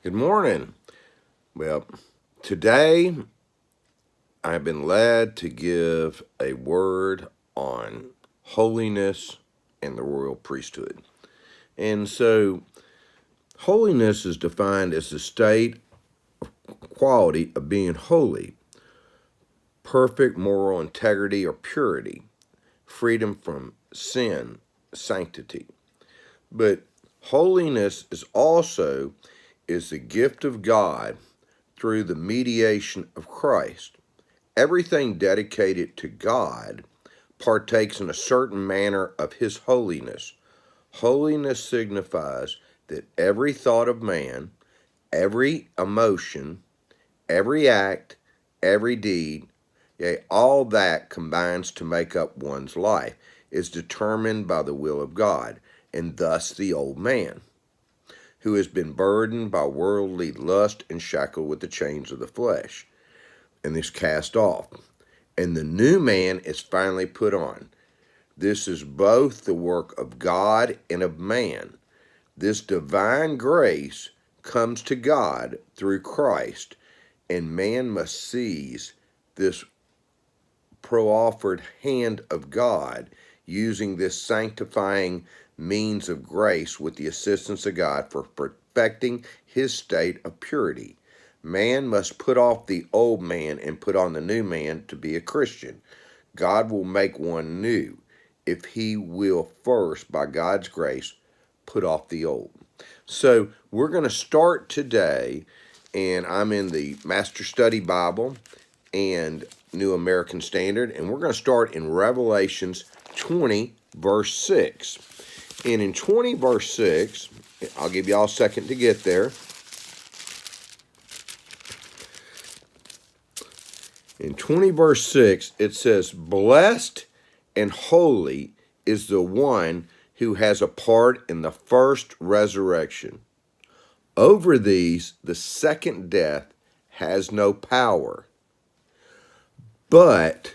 Good morning. Well, today I've been led to give a word on holiness and the royal priesthood. And so, holiness is defined as the state quality of being holy, perfect moral integrity or purity, freedom from sin, sanctity. But holiness is the gift of God through the mediation of Christ. Everything dedicated to God partakes in a certain manner of His holiness. Holiness signifies that every thought of man, every emotion, every act, every deed, yea, all that combines to make up one's life, is determined by the will of God, and thus the old man, who has been burdened by worldly lust and shackled with the chains of the flesh, and is cast off. And the new man is finally put on. This is both the work of God and of man. This divine grace comes to God through Christ, and man must seize this pro-offered hand of God, using this sanctifying means of grace with the assistance of God for perfecting his state of purity. Man must put off the old man and put on the new man to be a Christian. God will make one new if he will first, by God's grace, put off the old. So we're going to start today, and I'm in the Master Study Bible and New American Standard, and we're going to start in Revelations 20, verse 6. And in 20, verse 6, I'll give y'all a second to get there. In 20, verse 6, it says, "Blessed and holy is the one who has a part in the first resurrection. Over these, the second death has no power, but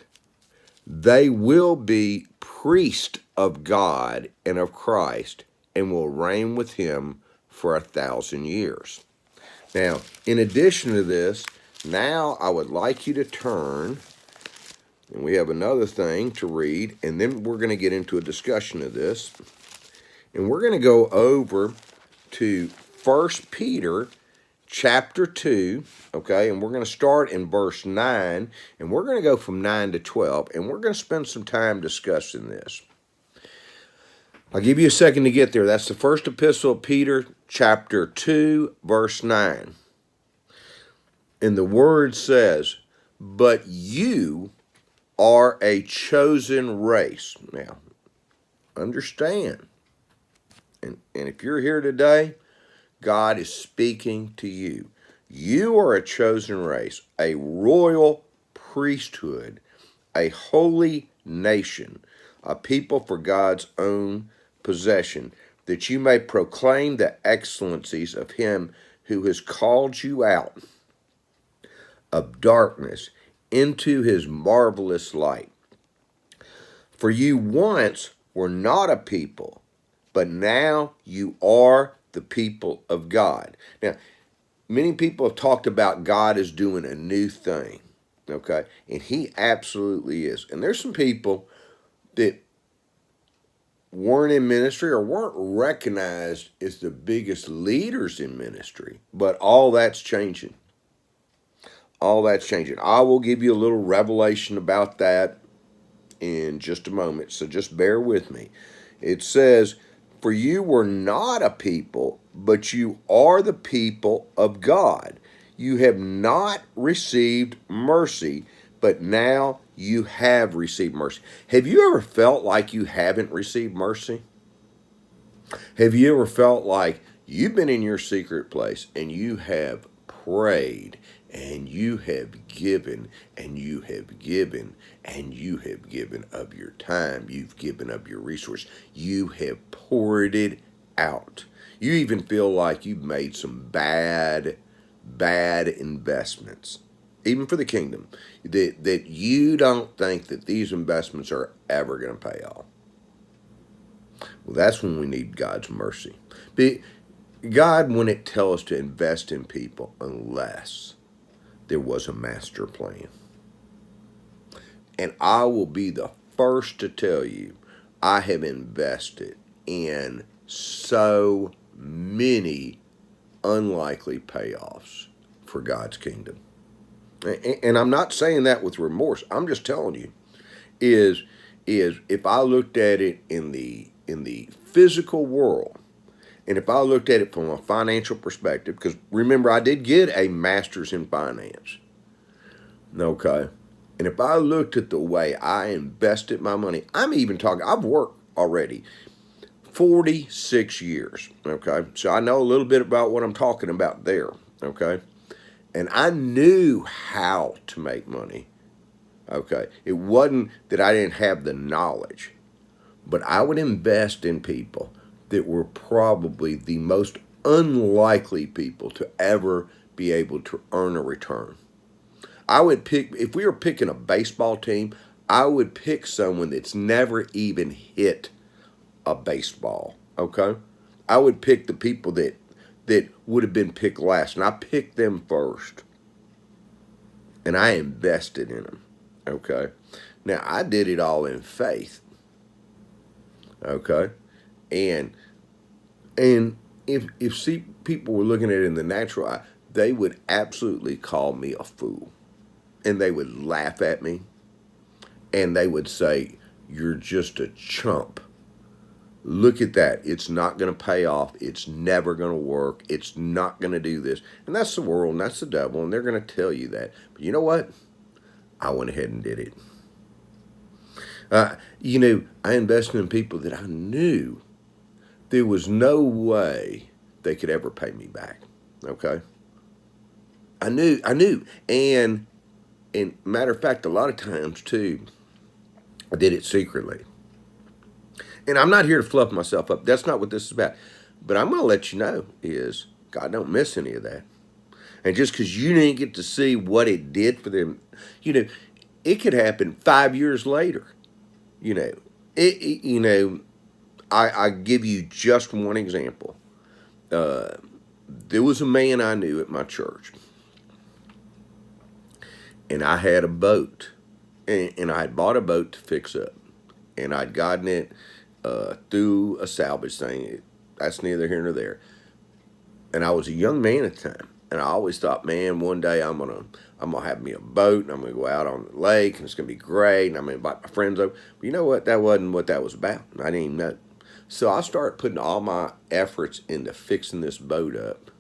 they will be priests of God and of Christ and will reign with him for 1,000 years." Now, in addition to this, now I would like you to turn, and we have another thing to read, and then we're going to get into a discussion of this. And we're going to go over to 1 Peter chapter 2, okay, and we're going to start in verse 9, and we're going to go from 9 to 12, and we're going to spend some time discussing this. I'll give you a second to get there. That's the first epistle of Peter, chapter 2, verse 9. And the word says, "But you are a chosen race." Now, understand, and if you're here today, God is speaking to you. You are a chosen race, a royal priesthood, a holy nation, a people for God's own possession, that you may proclaim the excellencies of him who has called you out of darkness into his marvelous light. For you once were not a people, but now you are the people of God. Now, many people have talked about God is doing a new thing, okay? And he absolutely is. And there's some people that weren't in ministry or weren't recognized as the biggest leaders in ministry, but all that's changing. All that's changing. I will give you a little revelation about that in just a moment, so just bear with me. It says, "For you were not a people, but you are the people of God. You have not received mercy, but now you have received mercy." Have you ever felt like you haven't received mercy? Have you ever felt like you've been in your secret place and you have prayed and you have given and you have given and you have given of your time, you've given of your resource, you have poured it out. You even feel like you've made some bad investments, even for the kingdom, that you don't think that these investments are ever going to pay off. Well, that's when we need God's mercy. God wouldn't tell us to invest in people unless there was a master plan. And I will be the first to tell you, I have invested in so many unlikely payoffs for God's kingdom. And I'm not saying that with remorse. I'm just telling you, is if I looked at it in the physical world, and if I looked at it from a financial perspective, because remember, I did get a master's in finance. Okay. And if I looked at the way I invested my money, I'm even talking, I've worked already 46 years. Okay. So I know a little bit about what I'm talking about there. Okay. And I knew how to make money. Okay. It wasn't that I didn't have the knowledge, but I would invest in people that were probably the most unlikely people to ever be able to earn a return. I would pick, if we were picking a baseball team, I would pick someone that's never even hit a baseball. Okay? I would pick the people that would have been picked last, and I picked them first. And I invested in them. Okay? Now, I did it all in faith. Okay? And if see people were looking at it in the natural eye, they would absolutely call me a fool. And they would laugh at me. And they would say, "You're just a chump. Look at that. It's not going to pay off. It's never going to work. It's not going to do this." And that's the world, and that's the devil, and they're going to tell you that. But you know what? I went ahead and did it. I invested in people that I knew there was no way they could ever pay me back. Okay? I knew. And matter of fact, a lot of times too, I did it secretly. And I'm not here to fluff myself up. That's not what this is about. But I'm going to let you know is God don't miss any of that. And just because you didn't get to see what it did for them, it could happen 5 years later. I give you just one example. There was a man I knew at my church, and I had a boat, and I had bought a boat to fix up, and I'd gotten it through a salvage thing. That's neither here nor there. And I was a young man at the time, and I always thought, man, one day I'm gonna have me a boat, and I'm gonna go out on the lake, and it's gonna be great, and I'm gonna invite my friends over. But you know what? That wasn't what that was about. I didn't even know. So I started putting all my efforts into fixing this boat up,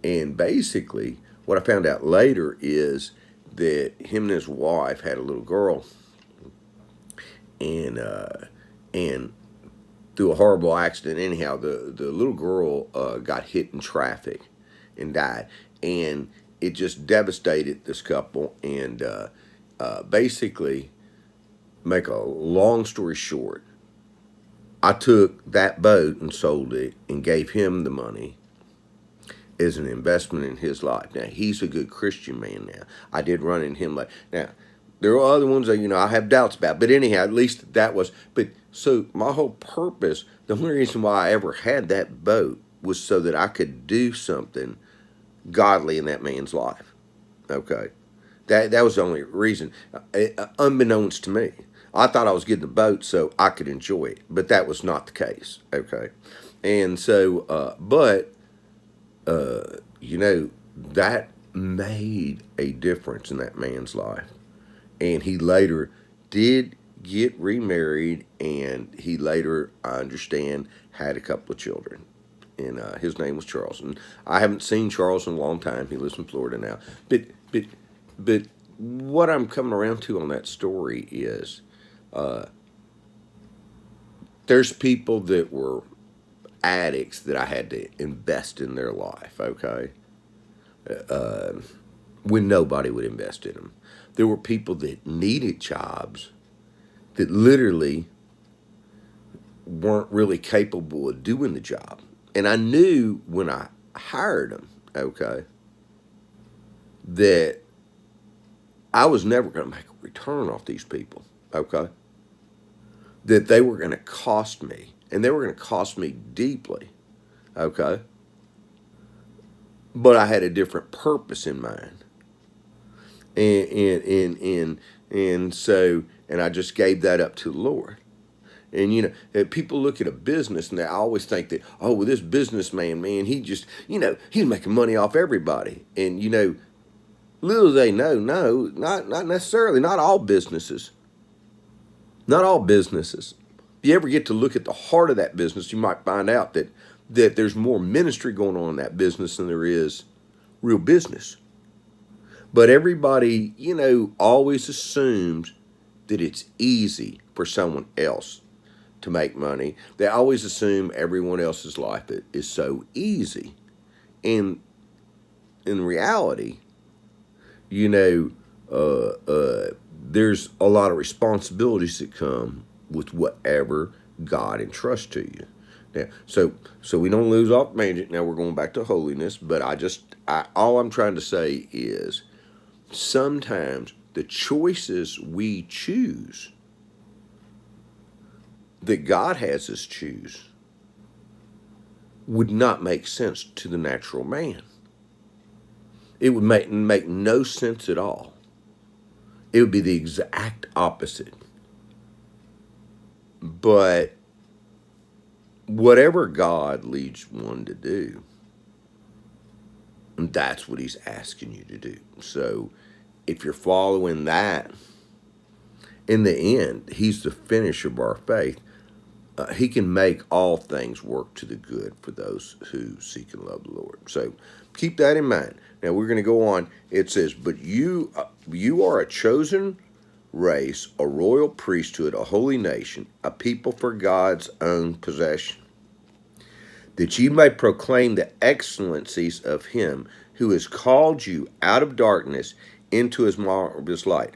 and basically, what I found out later is that him and his wife had a little girl, and through a horrible accident, anyhow, the little girl got hit in traffic and died, and it just devastated this couple. And basically, make a long story short, I took that boat and sold it and gave him the money as an investment in his life. Now, he's a good Christian man now. I did run in him like, now, there are other ones that, I have doubts about. But anyhow, at least that was, but so my whole purpose, the only reason why I ever had that boat was so that I could do something godly in that man's life. Okay. That was the only reason, unbeknownst to me. I thought I was getting the boat so I could enjoy it, but that was not the case. Okay. And so, that made a difference in that man's life. And he later did get remarried, and he later, I understand, had a couple of children. And his name was Charles. And I haven't seen Charles in a long time. He lives in Florida now. But what I'm coming around to on that story is there's people that were addicts that I had to invest in their life, okay? When nobody would invest in them. There were people that needed jobs that literally weren't really capable of doing the job. And I knew when I hired them, okay, that I was never going to make a return off these people, okay? That they were going to cost me, and they were going to cost me deeply, okay? but I had a different purpose in mind. And I just gave that up to the Lord. And people look at a business and they always think that, oh, well, this businessman, man, he just, he's making money off everybody. And little they know, no, not necessarily, not all businesses. Not all businesses. If you ever get to look at the heart of that business, you might find out that there's more ministry going on in that business than there is real business. But everybody, always assumes that it's easy for someone else to make money. They always assume everyone else's life is so easy. And in reality, there's a lot of responsibilities that come with whatever God entrusts to you. Now, so we don't lose off magic. Now we're going back to holiness, but all I'm trying to say is sometimes the choices we choose that God has us choose would not make sense to the natural man. It would make no sense at all. It would be the exact opposite. But whatever God leads one to do, that's what he's asking you to do. So if you're following that, in the end, he's the finisher of our faith. He can make all things work to the good for those who seek and love the Lord. So keep that in mind. Now we're going to go on. It says, but you are a chosen race, a royal priesthood, a holy nation, a people for God's own possession, that ye may proclaim the excellencies of him who has called you out of darkness into his marvelous light.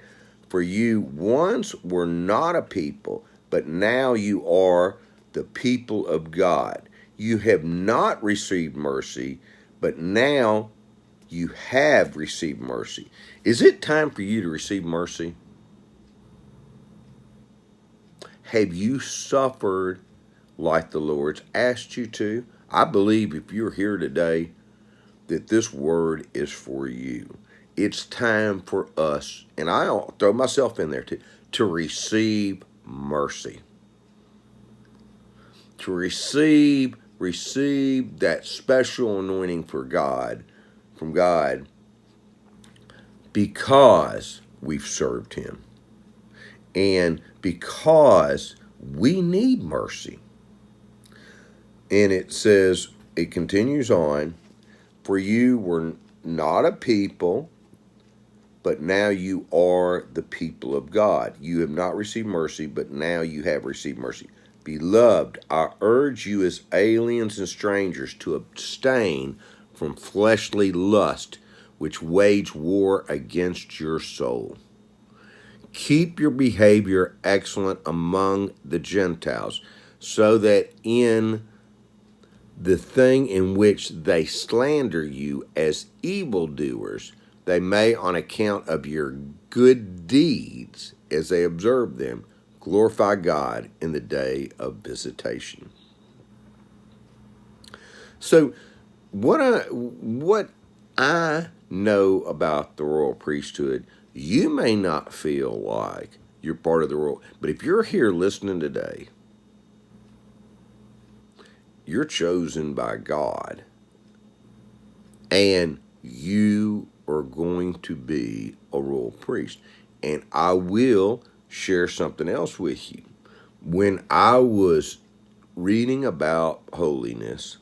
For you once were not a people, but now you are the people of God. You have not received mercy, but now you have received mercy. Is it time for you to receive mercy? Have you suffered like the Lord's asked you to? I believe if you're here today, that this word is for you. It's time for us, and I'll throw myself in there too, to receive mercy. To receive that special anointing from God, because we've served him. And because we need mercy. And it says, it continues on, for you were not a people, but now you are the people of God. You have not received mercy, but now you have received mercy. Beloved, I urge you as aliens and strangers to abstain from fleshly lust, which wage war against your soul. Keep your behavior excellent among the Gentiles, so that in the thing in which they slander you as evildoers, they may, on account of your good deeds, as they observe them, glorify God in the day of visitation. So what I know about the royal priesthood, you may not feel like you're part of the royal, but if you're here listening today, you're chosen by God, and you are going to be a royal priest. And I will share something else with you. When I was reading about holiness,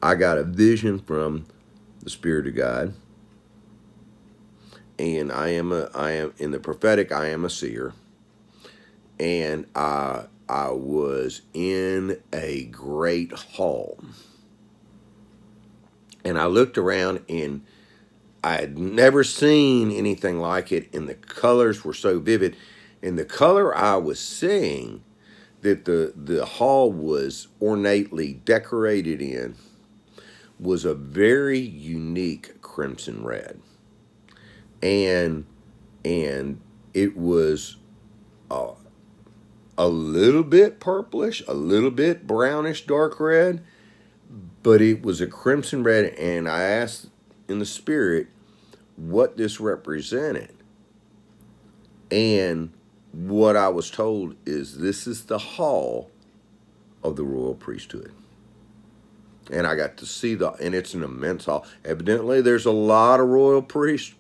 I got a vision from the Spirit of God, and I am in the prophetic. I am a seer, and I was in a great hall, and I looked around, and I had never seen anything like it, and the colors were so vivid. And the color I was seeing that the hall was ornately decorated in was a very unique crimson red. And it was a little bit purplish, a little bit brownish dark red, but it was a crimson red, and I asked in the spirit what this represented. And what I was told is this is the hall of the royal priesthood. And I got to see and it's an immense hall. Evidently, there's a lot of royal priests,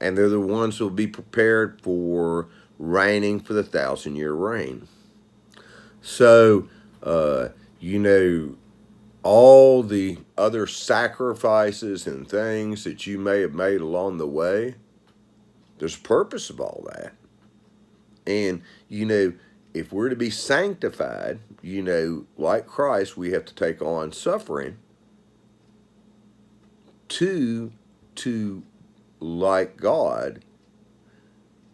and they're the ones who will be prepared for reigning for the 1,000-year reign. So, you know, all the other sacrifices and things that you may have made along the way, there's a purpose of all that. And, you know, if we're to be sanctified, you know, like Christ, we have to take on suffering to like God.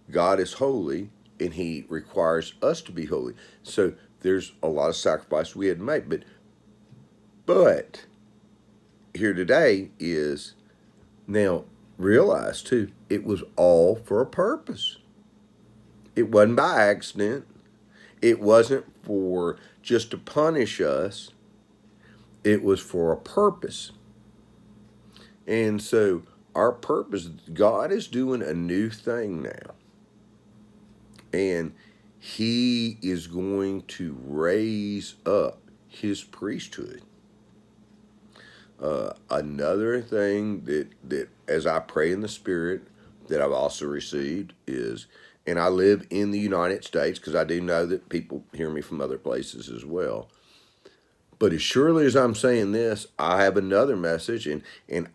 God is holy, and he requires us to be holy. So there's a lot of sacrifice we had to make. But here today is, now realize too, it was all for a purpose. It wasn't by accident. It wasn't for just to punish us. It was for a purpose. And so our purpose, God is doing a new thing now. And he is going to raise up his priesthood. Another thing that as I pray in the Spirit that I've also received is, and I live in the United States because I do know that people hear me from other places as well. But as surely as I'm saying this, I have another message, and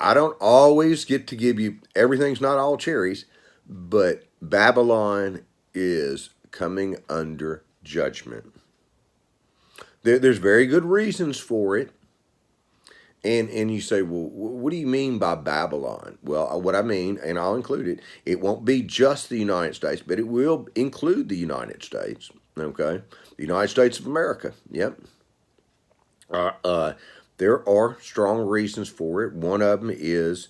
I don't always get to give you, everything's not all cherries, but Babylon is coming under judgment. There's very good reasons for it. And you say, well, what do you mean by Babylon? Well, what I mean, and I'll include it, it won't be just the United States, but it will include the United States, okay? The United States of America, yep. There are strong reasons for it. One of them is,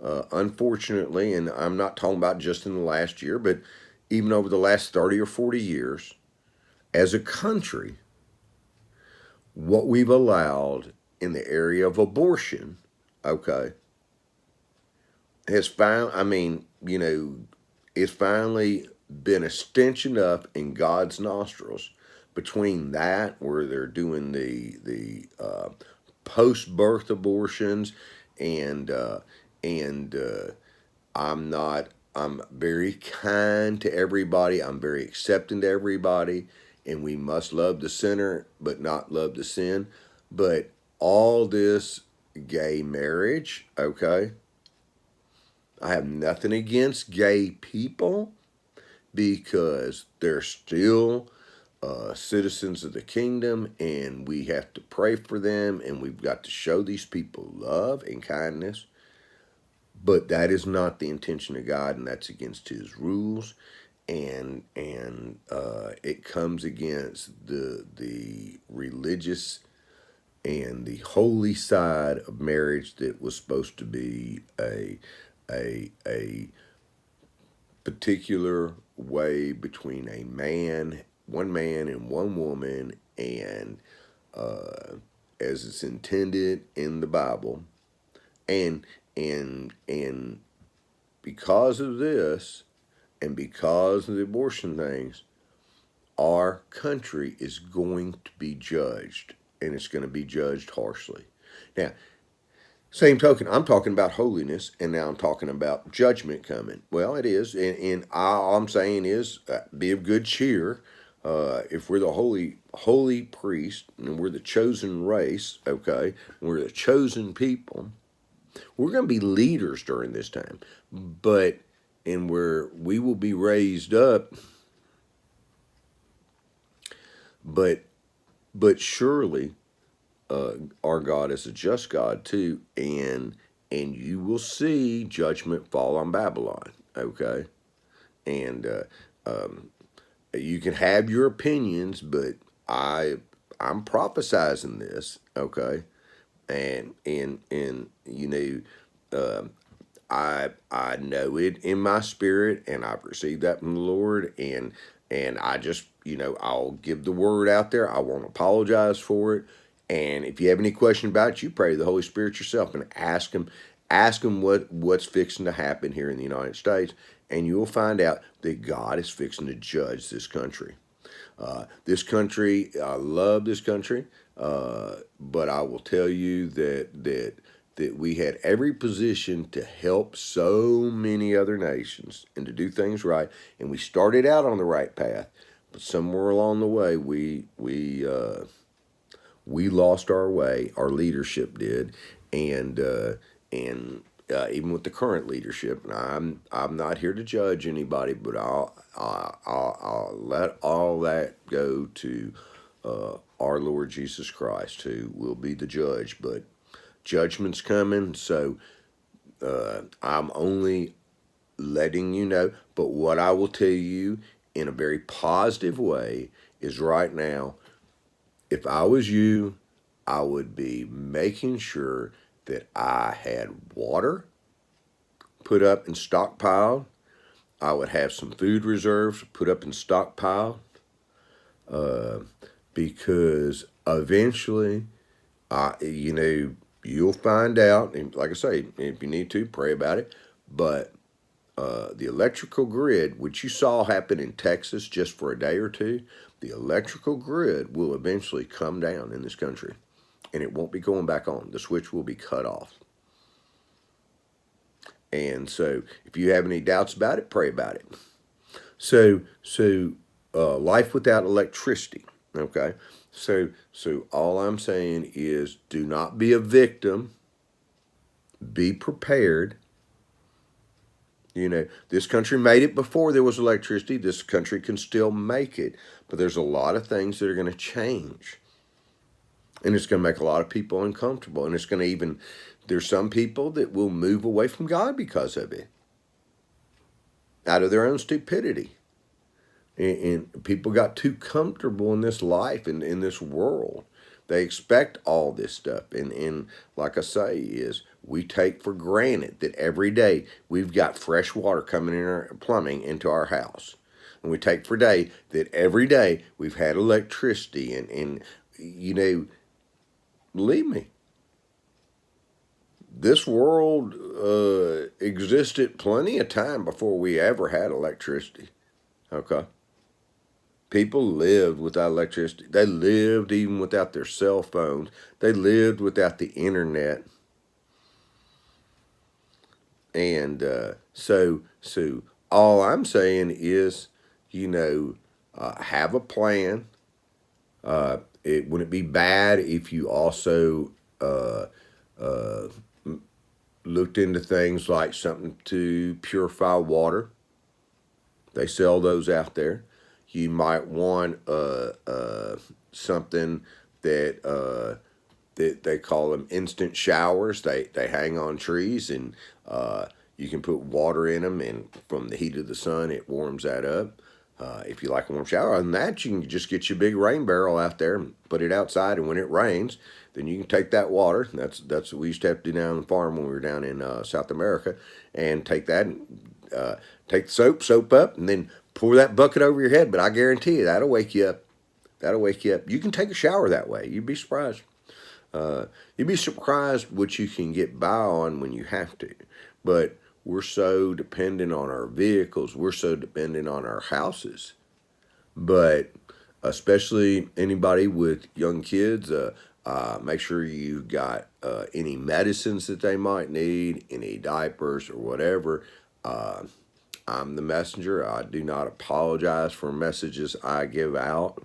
unfortunately, and I'm not talking about just in the last year, but even over the last 30 or 40 years, as a country, what we've allowed in the area of abortion, okay, has found, I mean, you know, it's finally been a stench enough in God's nostrils between that, where they're doing the post-birth abortions, and I'm very kind to everybody. I'm very accepting to everybody, and we must love the sinner but not love the sin. But all this gay marriage, okay, I have nothing against gay people because they're still citizens of the kingdom, and we have to pray for them, and we've got to show these people love and kindness. But that is not the intention of God, and that's against his rules, and it comes against the religious and the holy side of marriage that was supposed to be a particular way between one man and one woman, and as it's intended in the Bible, and because of this, and because of the abortion things, our country is going to be judged, and it's going to be judged harshly. Now, same token, I'm talking about holiness, and now I'm talking about judgment coming. Well, it is, and all I'm saying is, be of good cheer. If we're the holy priest, and we're the chosen race, okay, we're the chosen people, we're going to be leaders during this time. And we will be raised up, but surely our God is a just God too, and you will see judgment fall on Babylon, okay? And you can have your opinions, but I'm prophesizing this, okay? And you know, I know it in my spirit, and I've received that from the Lord, and I just, you know, I'll give the word out there. I won't apologize for it. And if you have any question about it, you pray to the Holy Spirit yourself and ask him what's fixing to happen here in the United States, and you'll find out that God is fixing to judge this country. This country, I love this country, but I will tell you that we had every position to help so many other nations and to do things right, and we started out on the right path, but somewhere along the way we lost our way. Our leadership did, and even with the current leadership, and I'm not here to judge anybody, but I'll let all that go to our Lord Jesus Christ, who will be the judge. But judgment's coming, so I'm only letting you know. But what I will tell you in a very positive way is right now, if I was you, I would be making sure that I had water put up and stockpiled. I would have some food reserves put up and stockpiled, because eventually, you'll find out. And like I say, if you need to, pray about it. But the electrical grid, which you saw happen in Texas just for a day or two, the electrical grid will eventually come down in this country, and it won't be going back on. The switch will be cut off. And so if you have any doubts about it, pray about it. So life without electricity, okay? So all I'm saying is, do not be a victim. Be prepared. This country made it before there was electricity. This country can still make it. But there's a lot of things that are going to change. And it's going to make a lot of people uncomfortable. And it's going to even, there's some people that will move away from God because of it, out of their own stupidity. And people got too comfortable in this life and in this world. They expect all this stuff. And like I say, is we take for granted that every day we've got fresh water coming in our plumbing into our house. And we take for day that every day we've had electricity. And believe me, this world existed plenty of time before we ever had electricity. Okay? People lived without electricity. They lived even without their cell phones. They lived without the internet. And so all I'm saying is, have a plan. Wouldn't it be bad if you also looked into things like something to purify water? They sell those out there. You might want something that they call them instant showers. They hang on trees, and you can put water in them, and from the heat of the sun, it warms that up. If you like a warm shower, other than that, you can just get your big rain barrel out there and put it outside, and when it rains, then you can take that water. That's what we used to have to do down on the farm when we were down in South America, and take that and take the soap up, and then pour that bucket over your head. But I guarantee you, that'll wake you up. That'll wake you up. You can take a shower that way. You'd be surprised. You'd be surprised what you can get by on when you have to. But we're so dependent on our vehicles. We're so dependent on our houses. But especially anybody with young kids, make sure you got any medicines that they might need, any diapers or whatever. I'm the messenger. I do not apologize for messages I give out,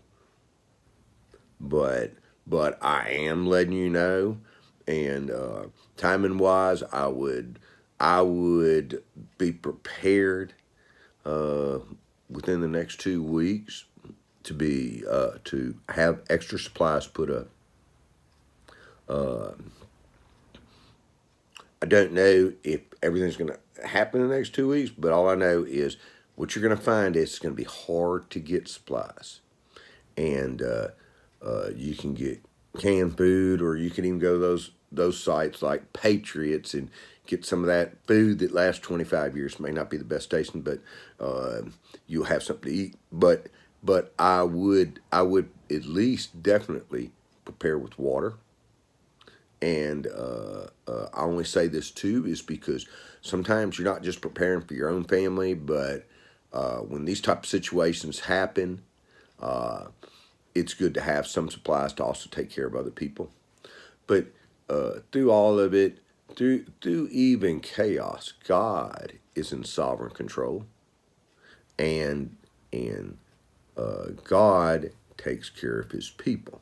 but I am letting you know. And timing wise, I would be prepared within the next 2 weeks to have extra supplies put up. I don't know if everything's going to happen in the next 2 weeks, but all I know is what you're going to find is it's going to be hard to get supplies. And you can get canned food, or you can even go to those sites like Patriots and get some of that food that lasts 25 years. May not be the best tasting, but you'll have something to eat. But I would at least definitely prepare with water. And I only say this too is because sometimes you're not just preparing for your own family, but when these type of situations happen, it's good to have some supplies to also take care of other people. But through all of it, through even chaos, God is in sovereign control, and God takes care of His people.